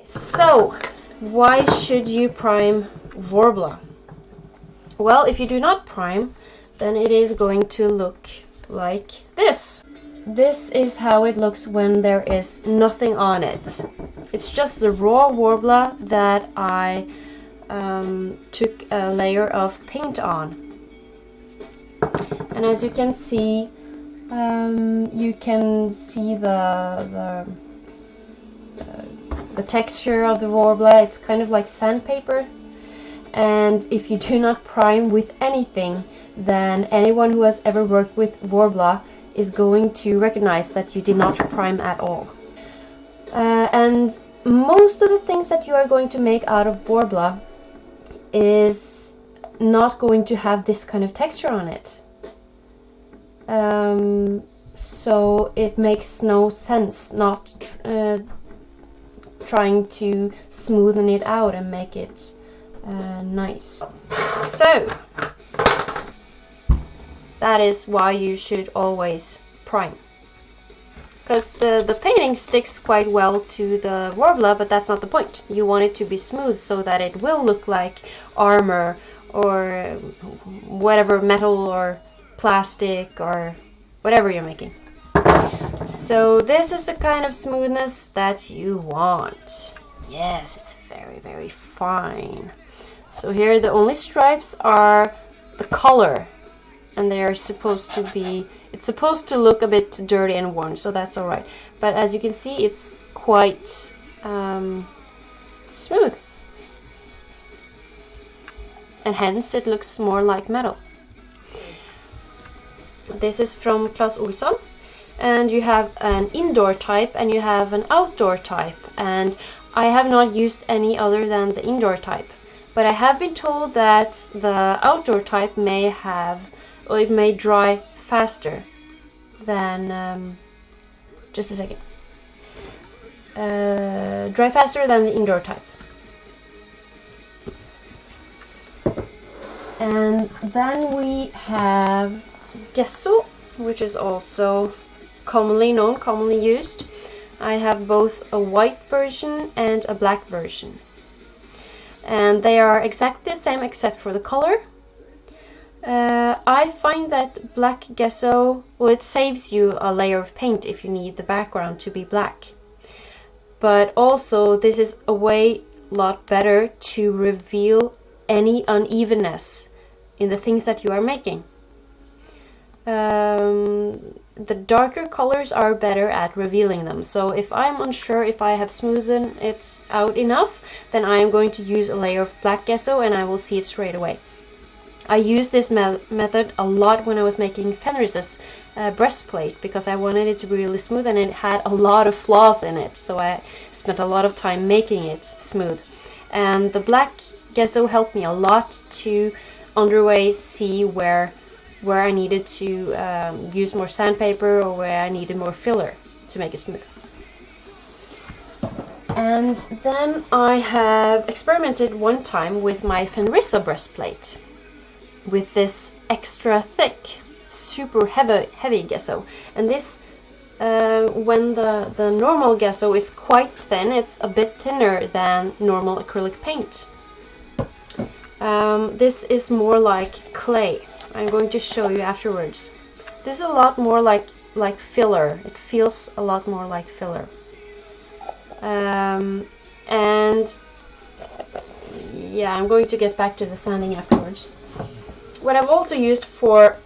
So, why should you prime Worbla? Well, if you do not prime, then it is going to look like this. This is how it looks when there is nothing on it. It's just the raw Worbla that I took a layer of paint on. And as you can see the texture of the Worbla. It's kind of like sandpaper. And if you do not prime with anything, then anyone who has ever worked with Worbla is going to recognize that you did not prime at all. And most of the things that you are going to make out of Worbla is not going to have this kind of texture on it. So it makes no sense not trying to smoothen it out and make it nice. So that is why you should always prime, because the painting sticks quite well to the Worbla, but that's not the point. You want it to be smooth so that it will look like armor or whatever, metal or plastic or whatever you're making. So this is the kind of smoothness that you want. Yes, it's very, very fine. So here the only stripes are the color, and they are supposed to be, it's supposed to look a bit dirty and worn, so that's alright. But as you can see, it's quite smooth. And hence it looks more like metal. This is from Clas Ohlson. And you have an indoor type and you have an outdoor type, and I have not used any other than the indoor type, but I have been told that the outdoor type may have, or it may dry faster than just a second, dry faster than the indoor type. And then we have Gesso, which is also commonly known, commonly used. I have both a white version and a black version, and they are exactly the same except for the color. I find that black Gesso, well, it saves you a layer of paint if you need the background to be black, but also this is a lot better to reveal any unevenness in the things that you are making. The darker colors are better at revealing them, so if I'm unsure if I have smoothened it out enough, then I am going to use a layer of black Gesso and I will see it straight away. I used this method a lot when I was making Fenris's breastplate, because I wanted it to be really smooth and it had a lot of flaws in it, so I spent a lot of time making it smooth. And the black Gesso helped me a lot to underway see where I needed to use more sandpaper or where I needed more filler to make it smooth. And then I have experimented one time with my Fenrisa breastplate with this extra thick, super heavy Gesso. And this, when the normal Gesso is quite thin, it's a bit thinner than normal acrylic paint. This is more like clay. I'm going to show you afterwards. This is a lot more like filler. It feels a lot more like filler. And yeah, I'm going to get back to the sanding afterwards. What I've also used for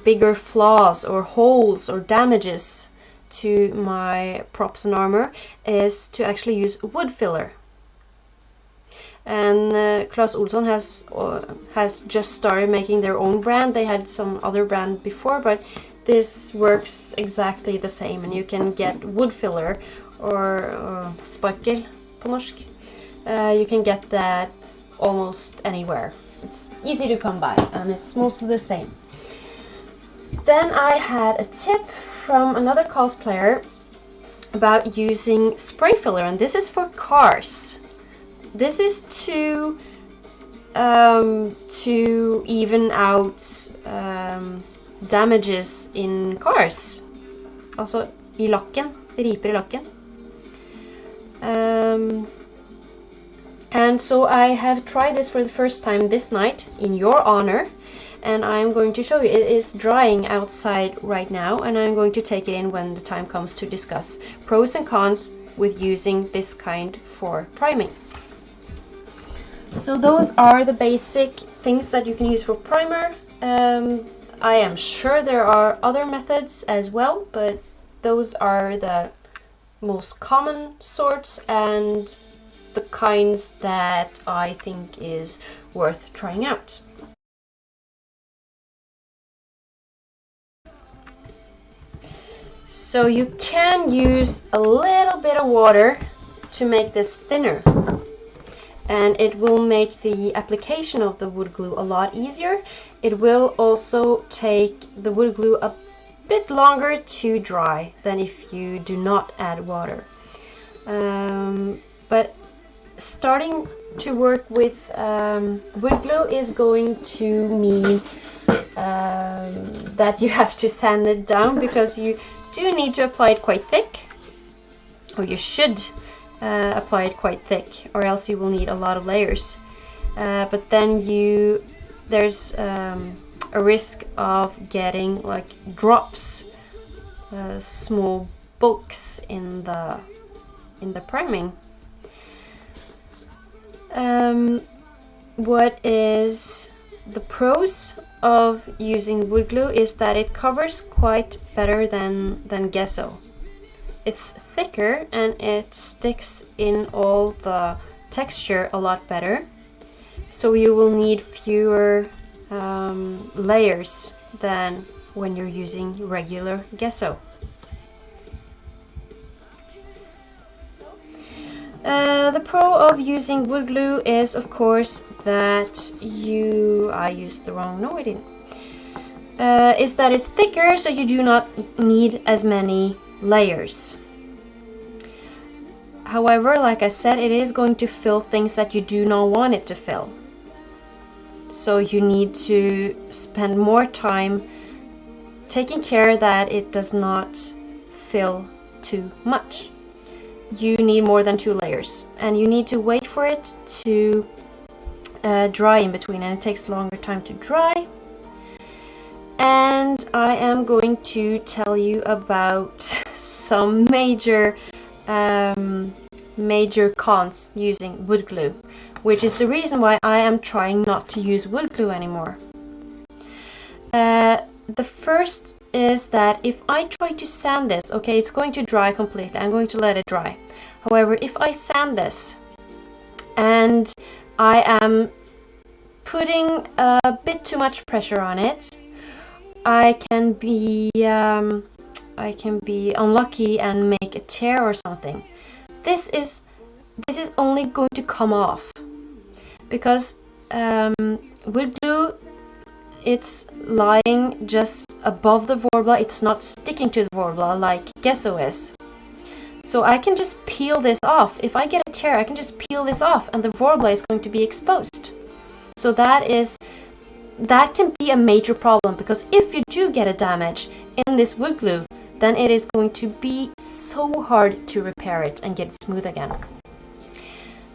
bigger flaws or holes or damages to my props and armor is to actually use wood filler. And Clas Ohlson has just started making their own brand. They had some other brand before, but this works exactly the same, and you can get wood filler or sparkel på norsk. You can get that almost anywhere. It's easy to come by and it's mostly the same. Then I had a tip from another cosplayer about using spray filler, and this is for cars. This is to to even out damages in cars. Altså I lakken, riper I lakken. And so I have tried this for the first time this night in your honor, and I'm going to show you. It is drying outside right now, and I'm going to take it in when the time comes to discuss pros and cons with using this kind for priming. So those are the basic things that you can use for primer. I am sure there are other methods as well, but those are the most common sorts and the kinds that I think is worth trying out. So you can use a little bit of water to make this thinner, and it will make the application of the wood glue a lot easier. It will also take the wood glue a bit longer to dry than if you do not add water. But starting to work with wood glue is going to mean that you have to sand it down, because you do need to apply it quite thick, or you should apply it quite thick, or else you will need a lot of layers. But then there's a risk of getting like drops, small bulks in the priming. What is the pros of using wood glue is that it covers quite better than Gesso. It's thicker and it sticks in all the texture a lot better, so you will need fewer layers than when you're using regular Gesso. The pro of using wood glue is, of course, that I used the wrong, no I didn't, is that it's thicker, so you do not need as many layers. However, like I said, it is going to fill things that you do not want it to fill. So you need to spend more time taking care that it does not fill too much. You need more than 2 layers, and you need to wait for it to dry in between, and it takes longer time to dry. And I am going to tell you about some major cons using wood glue, which is the reason why I am trying not to use wood glue anymore. The first is that if I try to sand this, okay, it's going to dry completely. I'm going to let it dry. However, if I sand this and I am putting a bit too much pressure on it, I can be unlucky and make a tear or something. This is only going to come off because wood glue, it's lying just above the Worbla. It's not sticking to the Worbla like Gesso is. So I can just peel this off. If I get a tear, I can just peel this off and the Worbla is going to be exposed. So that can be a major problem, because if you do get a damage in this wood glue, then it is going to be so hard to repair it and get it smooth again.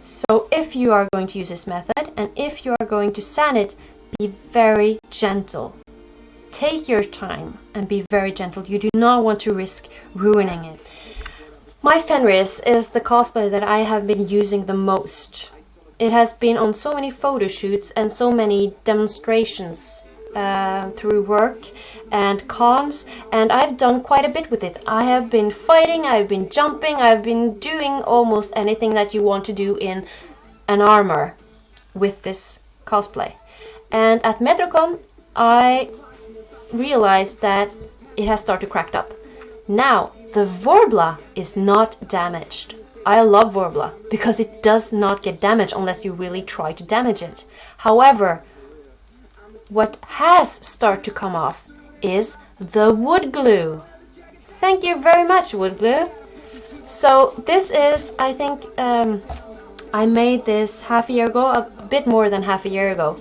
So if you are going to use this method, and if you are going to sand it, be very gentle. Take your time and be very gentle. You do not want to risk ruining it. My Fenris is the cosplay that I have been using the most. It has been on so many photo shoots and so many demonstrations through work and cons, and I've done quite a bit with it. I have been fighting, I've been jumping, I've been doing almost anything that you want to do in an armor with this cosplay. And at Metrocon, I realized that it has started to crack up. Now, the Worbla is not damaged. I love Worbla because it does not get damaged unless you really try to damage it. However, what has started to come off is the wood glue. Thank you very much, wood glue. So this is, I think, I made this half a year ago, a bit more than half a year ago.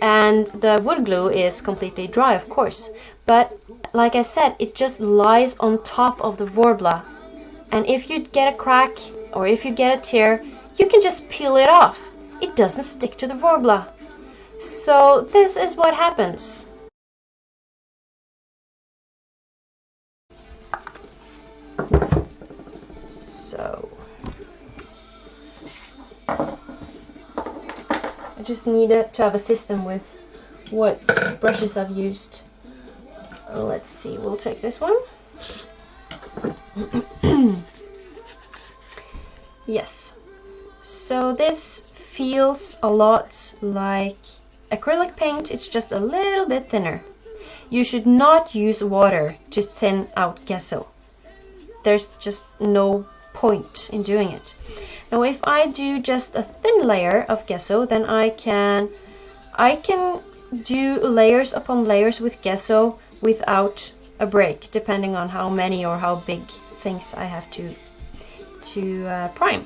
And the wood glue is completely dry, of course. But like I said, it just lies on top of the Worbla. And if you get a crack or if you get a tear, you can just peel it off. It doesn't stick to the Worbla. So this is what happens. So I just need to have a system with what brushes I've used. Let's see, we'll take this one. Yes, so this feels a lot like acrylic paint, it's just a little bit thinner. You should not use water to thin out gesso. There's just no point in doing it. Now if I do just a thin layer of gesso, then I can do layers upon layers with gesso without a break, depending on how many or how big things I have to prime.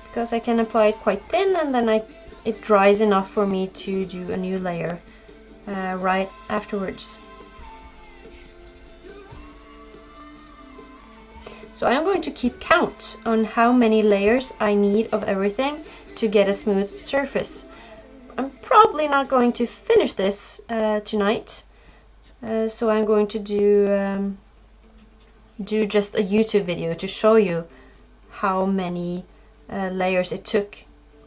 Because I can apply it quite thin, and then it dries enough for me to do a new layer right afterwards. So I'm going to keep count on how many layers I need of everything to get a smooth surface. I'm probably not going to finish this tonight, so I'm going to do just a YouTube video to show you how many layers it took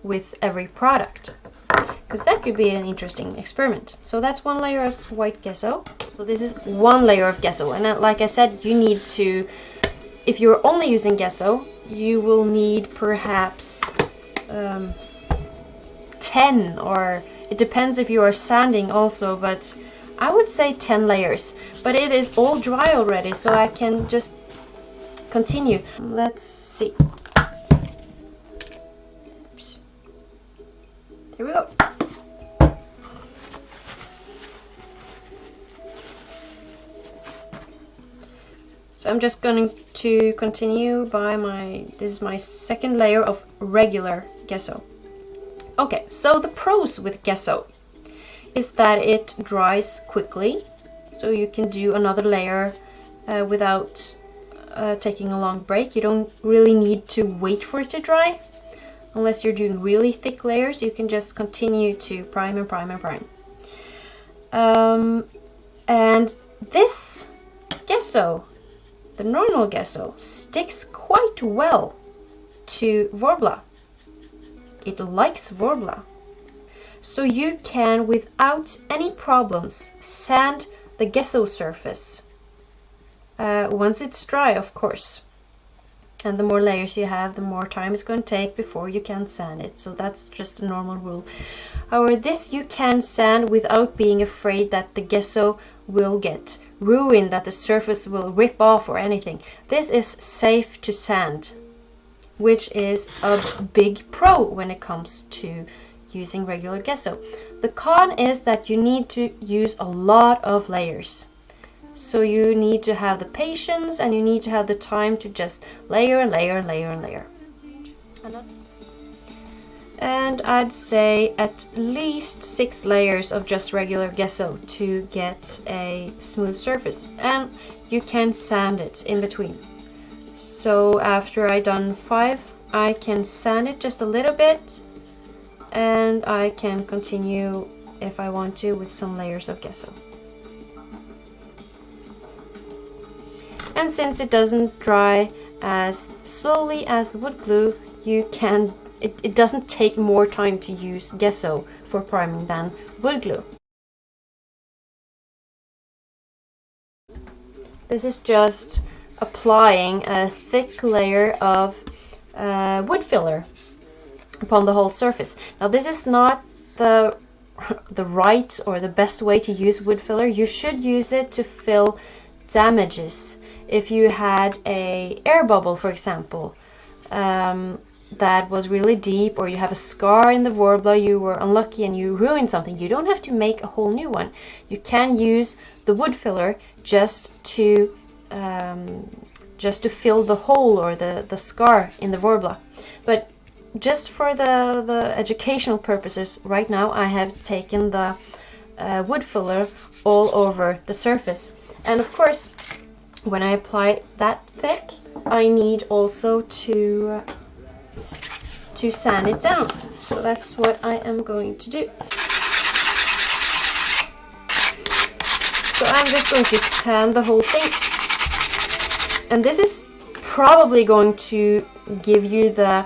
with every product, because that could be an interesting experiment. So that's one layer of white gesso. So this is one layer of gesso, and like I said, you need to, if you're only using gesso, you will need perhaps 10, or it depends if you are sanding also, but I would say 10 layers. But it is all dry already, so I can just continue. Let's see. Oops. Here we go. So I'm just going to continue by this is my second layer of regular gesso. Okay, so the pros with gesso is that it dries quickly, so you can do another layer without taking a long break. You don't really need to wait for it to dry. Unless you're doing really thick layers, you can just continue to prime and prime and prime. And this gesso, the normal gesso, sticks quite well to Worbla. It likes Worbla. So you can, without any problems, sand the gesso surface. Once it's dry, of course. And the more layers you have, the more time it's going to take before you can sand it. So that's just a normal rule. However, this you can sand without being afraid that the gesso will get ruined, that the surface will rip off or anything. This is safe to sand, which is a big pro when it comes to using regular gesso. The con is that you need to use a lot of layers. So you need to have the patience, and you need to have the time to just layer and layer and layer and layer. And I'd say at least 6 layers of just regular gesso to get a smooth surface. And you can sand it in between. So after I've done 5, I can sand it just a little bit, and I can continue if I want to with some layers of gesso. And since it doesn't dry as slowly as the wood glue, you can it doesn't take more time to use gesso for priming than wood glue. This is just applying a thick layer of wood filler upon the whole surface. Now this is not the right or the best way to use wood filler. You should use it to fill damages. If you had a air bubble, for example, that was really deep, or you have a scar in the Worbla, you were unlucky and you ruined something, you don't have to make a whole new one. You can use the wood filler just to just to fill the hole or the scar in the Worbla. But just for the educational purposes, right now I have taken the wood filler all over the surface. And of course, when I apply that thick, I need also to sand it down. So that's what I am going to do. So I'm just going to sand the whole thing. And this is probably going to give you the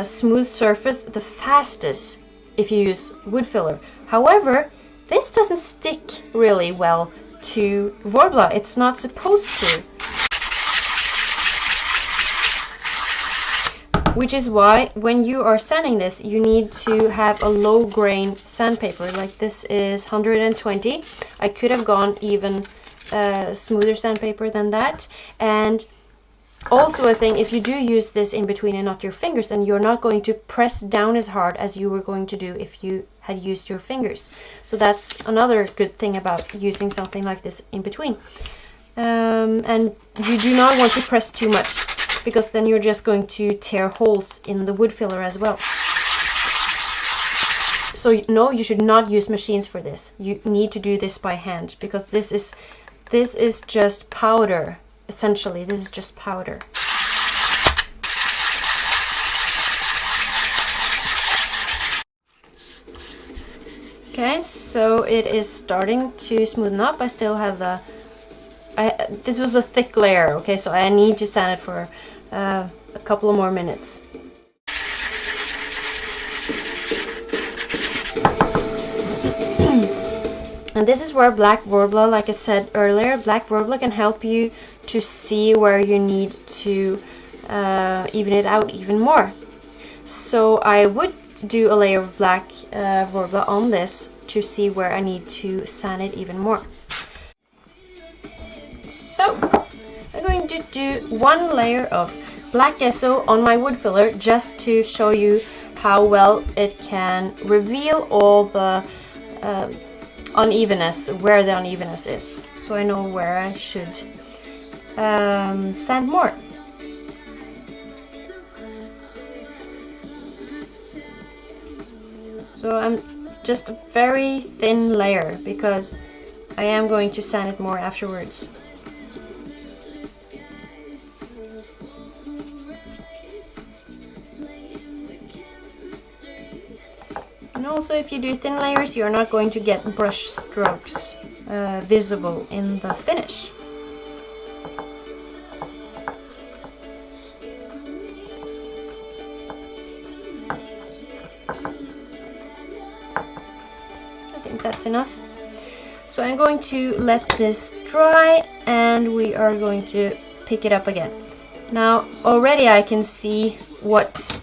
smooth surface the fastest if you use wood filler. However, this doesn't stick really well to Worbla. It's not supposed to. Which is why when you are sanding this, you need to have a low grain sandpaper. Like this is 120. I could have gone even smoother sandpaper than that. And also a thing, if you do use this in between and not your fingers, then you're not going to press down as hard as you were going to do if you had used your fingers. So that's another good thing about using something like this in between. And you do not want to press too much, because then you're just going to tear holes in the wood filler as well. So no, you should not use machines for this. You need to do this by hand, because this is just powder. Essentially, this is just powder. Okay, so it is starting to smoothen up. I still have this was a thick layer, okay, so I need to sand it for a couple of more minutes. And this is where Black Worbla, like I said earlier, Black Worbla can help you to see where you need to even it out even more. So I would do a layer of Black Worbla on this to see where I need to sand it even more. So I'm going to do one layer of Black Gesso on my wood filler just to show you how well it can reveal all the unevenness, where the unevenness is, so I know where I should sand more. So I'm just a very thin layer because I am going to sand it more afterwards. And also, if you do thin layers, you're not going to get brush strokes visible in the finish. I think that's enough. So I'm going to let this dry, and we are going to pick it up again. Now, already I can see what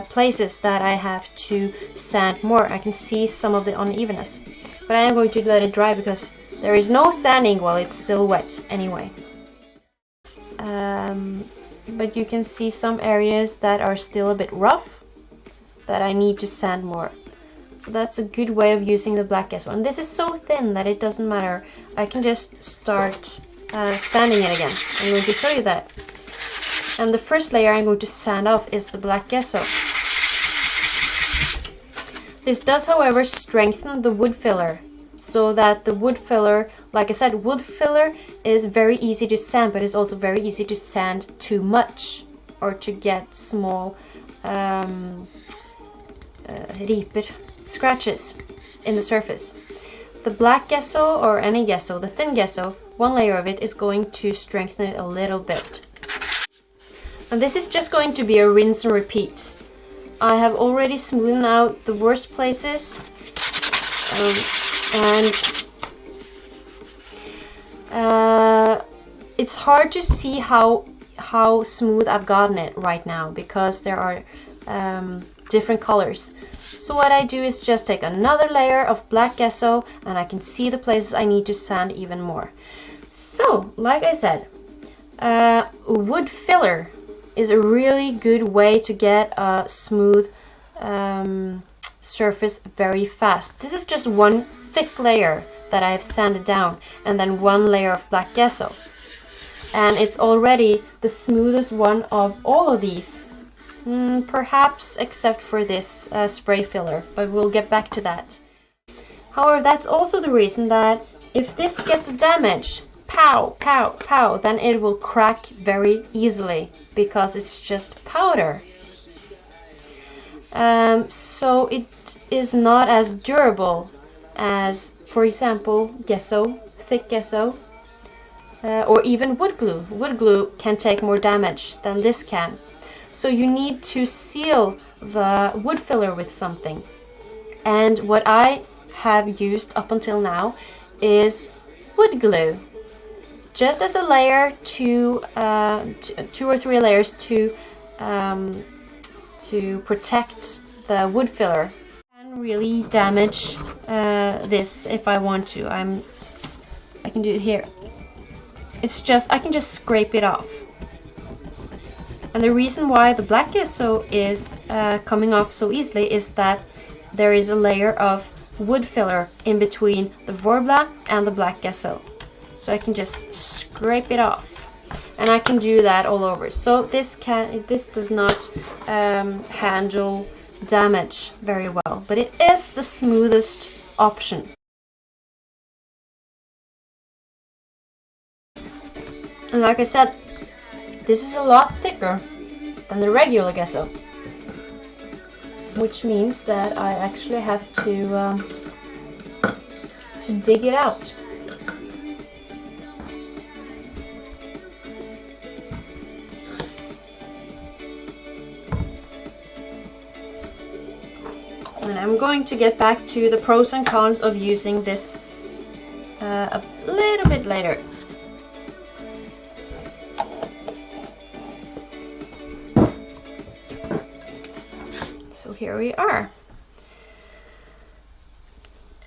places that I have to sand more. I can see some of the unevenness, but I am going to let it dry because there is no sanding while it's still wet anyway. But you can see some areas that are still a bit rough that I need to sand more. So that's a good way of using the Black Gesso. And this is so thin that it doesn't matter. I can just start sanding it again. I'm going to show you that. And the first layer I'm going to sand off is the Black Gesso. This does, however, strengthen the wood filler, so that the wood filler, like I said, wood filler is very easy to sand, but it's also very easy to sand too much or to get small riper, scratches in the surface. The Black Gesso, or any gesso, the thin gesso, one layer of it is going to strengthen it a little bit. And this is just going to be a rinse and repeat. I have already smoothed out the worst places, and it's hard to see how smooth I've gotten it right now because there are different colors. So what I do is just take another layer of Black Gesso, and I can see the places I need to sand even more. So, like I said, wood filler is a really good way to get a smooth surface very fast. This is just one thick layer that I have sanded down, and then 1 layer of black gesso. And it's already the smoothest one of all of these. Perhaps except for this spray filler, but we'll get back to that. However, that's also the reason that if this gets damaged, pow, pow, pow, then it will crack very easily because it's just powder. So it is not as durable as, for example, gesso, thick gesso, or even wood glue. Wood glue can take more damage than this can. So you need to seal the wood filler with something. And what I have used up until now is wood glue, just as a layer to 2 or 3 layers to protect the wood filler. I can really damage this if I want to. I can do it here. It's just, I can just scrape it off. And the reason why the black gesso is coming off so easily is that there is a layer of wood filler in between the Worbla and the black gesso. So I can just scrape it off. And I can do that all over. So this does not handle damage very well, but it is the smoothest option. And like I said, this is a lot thicker than the regular gesso, which means that I actually have to dig it out. And I'm going to get back to the pros and cons of using this a little bit later. So here we are.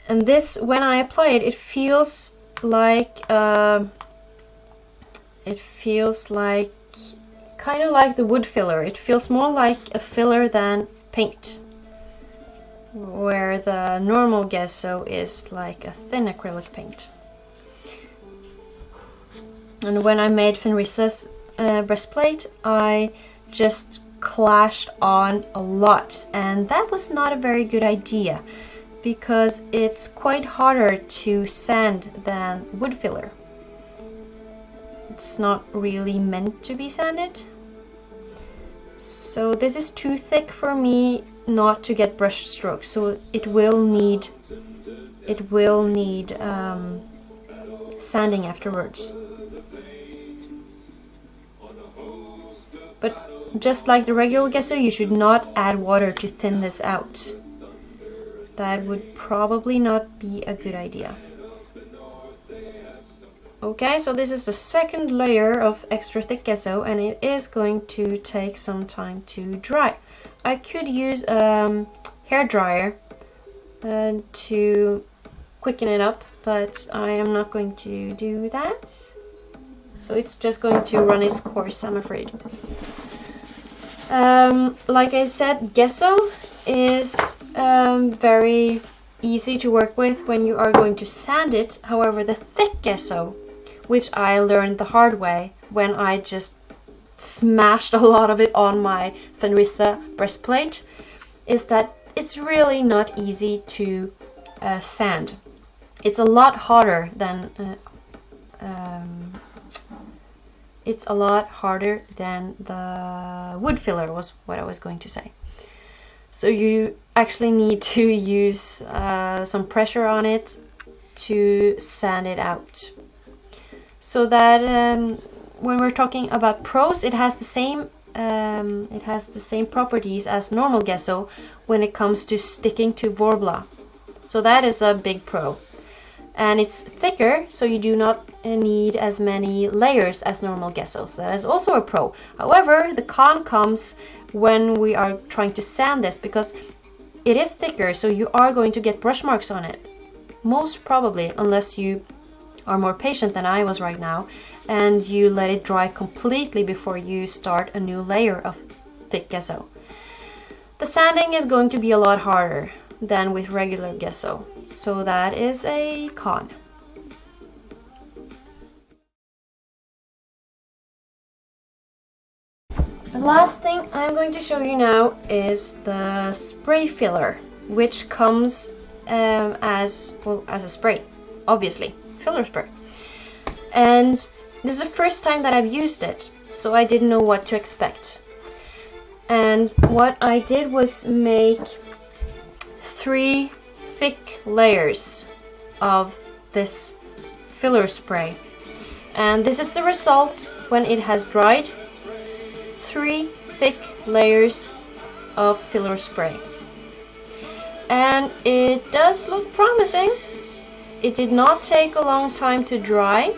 And this, when I apply it, it feels like kind of like the wood filler. It feels more like a filler than paint, where the normal gesso is like a thin acrylic paint. And when I made Fenrisa's breastplate, I just clashed on a lot, and that was not a very good idea because it's quite harder to sand than wood filler. It's not really meant to be sanded. So this is too thick for me not to get brush strokes, so it will need sanding afterwards. But just like the regular gesso, you should not add water to thin this out. That would probably not be a good idea. Okay, so this is the second layer of extra thick gesso, and it is going to take some time to dry. I could use a hair dryer to quicken it up, but I am not going to do that. So it's just going to run its course, I'm afraid. Like I said, gesso is very easy to work with when you are going to sand it. However, the thick gesso, which I learned the hard way when I just smashed a lot of it on my Fenrisa breastplate, is that it's really not easy to sand. It's a lot harder than the wood filler, was what I was going to say. So you actually need to use some pressure on it to sand it out. So that when we're talking about pros, it has the same properties as normal gesso when it comes to sticking to Worbla. So that is a big pro. And it's thicker, so you do not need as many layers as normal gesso. So that is also a pro. However, the con comes when we are trying to sand this, because it is thicker, so you are going to get brush marks on it. Most probably, unless you are more patient than I was right now, and you let it dry completely before you start a new layer of thick gesso. The sanding is going to be a lot harder. than with regular gesso. So that is a con. The last thing I'm going to show you now is the spray filler, which comes as a spray, obviously, filler spray. And this is the first time that I've used it, so I didn't know what to expect. And what I did was make 3 thick layers of this filler spray. And this is the result when it has dried. 3 thick layers of filler spray. And it does look promising. It did not take a long time to dry.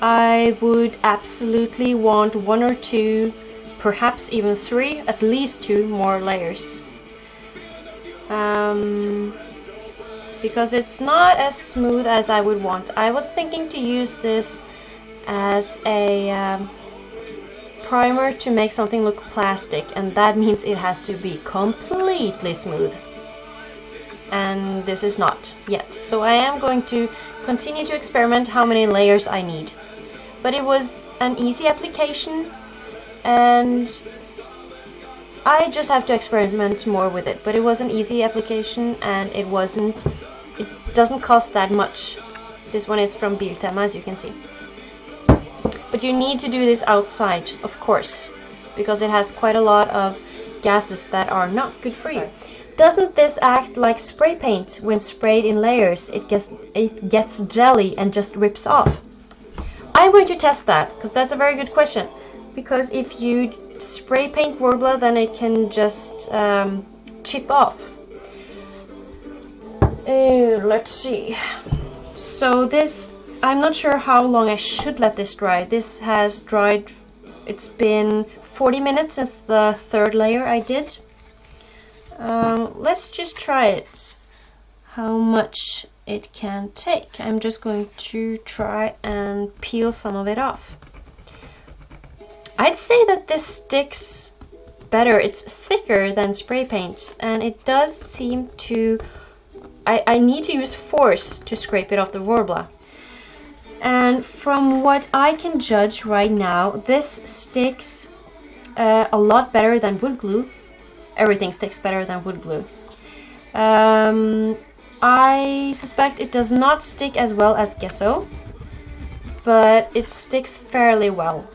I would absolutely want 1 or 2, perhaps even 3, at least 2 more layers. Because it's not as smooth as I would want. I was thinking to use this as a primer to make something look plastic, and that means it has to be completely smooth. And this is not yet. So I am going to continue to experiment how many layers I need. But it was an easy application, and I just have to experiment more with it. But it was an easy application, and it doesn't cost that much. This one is from Biltema, as you can see. But you need to do this outside, of course, because it has quite a lot of gases that are not good for you. Doesn't this act like spray paint? When sprayed in layers, it gets jelly and just rips off. I'm going to test that, because that's a very good question. Because if you spray paint Worbla, then it can just chip off. Let's see. So this, I'm not sure how long I should let this dry. This has dried, it's been 40 minutes since the 3rd layer I did. Let's just try it, how much it can take. I'm just going to try and peel some of it off. I'd say that this sticks better. It's thicker than spray paint, and it does seem to... I need to use force to scrape it off the Worbla. And from what I can judge right now, this sticks a lot better than wood glue. Everything sticks better than wood glue. I suspect it does not stick as well as Gesso, but it sticks fairly well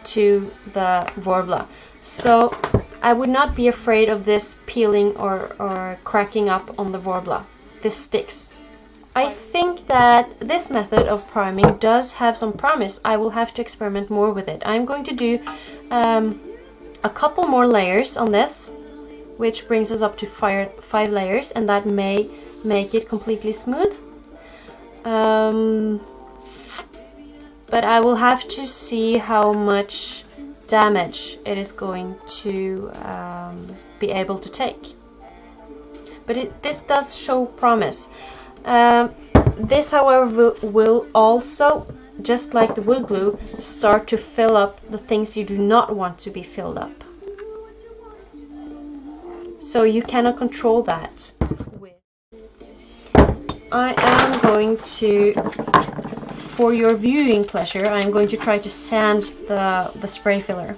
to the Worbla. So I would not be afraid of this peeling or cracking up on the Worbla. This sticks. I think that this method of priming does have some promise. I will have to experiment more with it. I'm going to do a couple more layers on this, which brings us up to 5 layers, and that may make it completely smooth. But I will have to see how much damage it is going to be able to take. But this does show promise. This, however, will also, just like the wood glue, start to fill up the things you do not want to be filled up. So you cannot control that. I am going to, for your viewing pleasure, I'm going to try to sand the spray filler.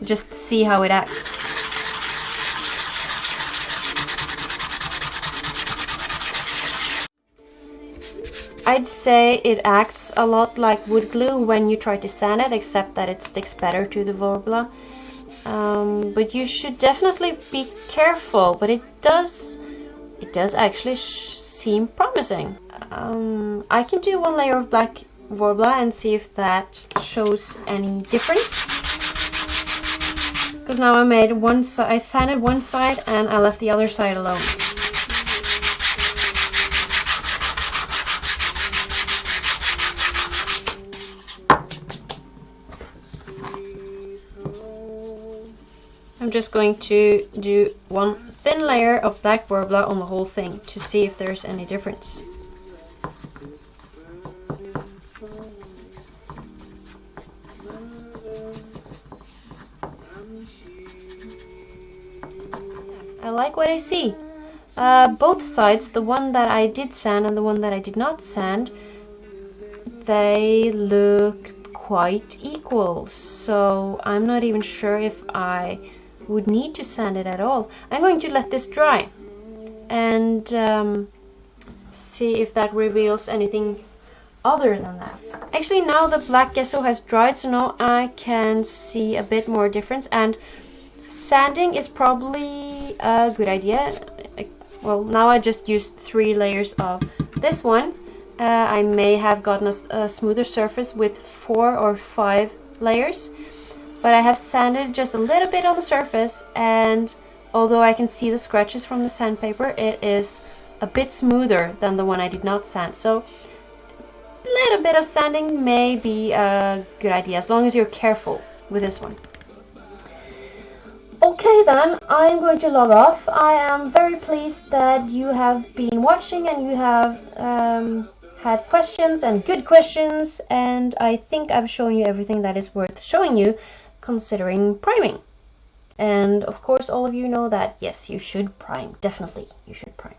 Just see how it acts. I'd say it acts a lot like wood glue when you try to sand it, except that it sticks better to the Worbla. But you should definitely be careful. But it does actually seem promising. I can do 1 layer of black Worbla and see if that shows any difference. Because now I made one side, I sanded one side and I left the other side alone. I'm just going to do 1 thin layer of black Worbla on the whole thing to see if there's any difference. I like what I see. Both sides, the one that I did sand and the one that I did not sand, they look quite equal, so I'm not even sure if I would need to sand it at all. I'm going to let this dry and see if that reveals anything other than that. Actually, now the black gesso has dried, so now I can see a bit more difference, and sanding is probably a good idea. Well, now I just used 3 layers of this one. I may have gotten a smoother surface with 4 or 5 layers, but I have sanded just a little bit on the surface, and although I can see the scratches from the sandpaper, it is a bit smoother than the one I did not sand. So a little bit of sanding may be a good idea, as long as you're careful with this one. Okay then, I'm going to log off. I am very pleased that you have been watching and you have had questions, and good questions, and I think I've shown you everything that is worth showing you considering priming. And of course all of you know that yes, you should prime. Definitely you should prime.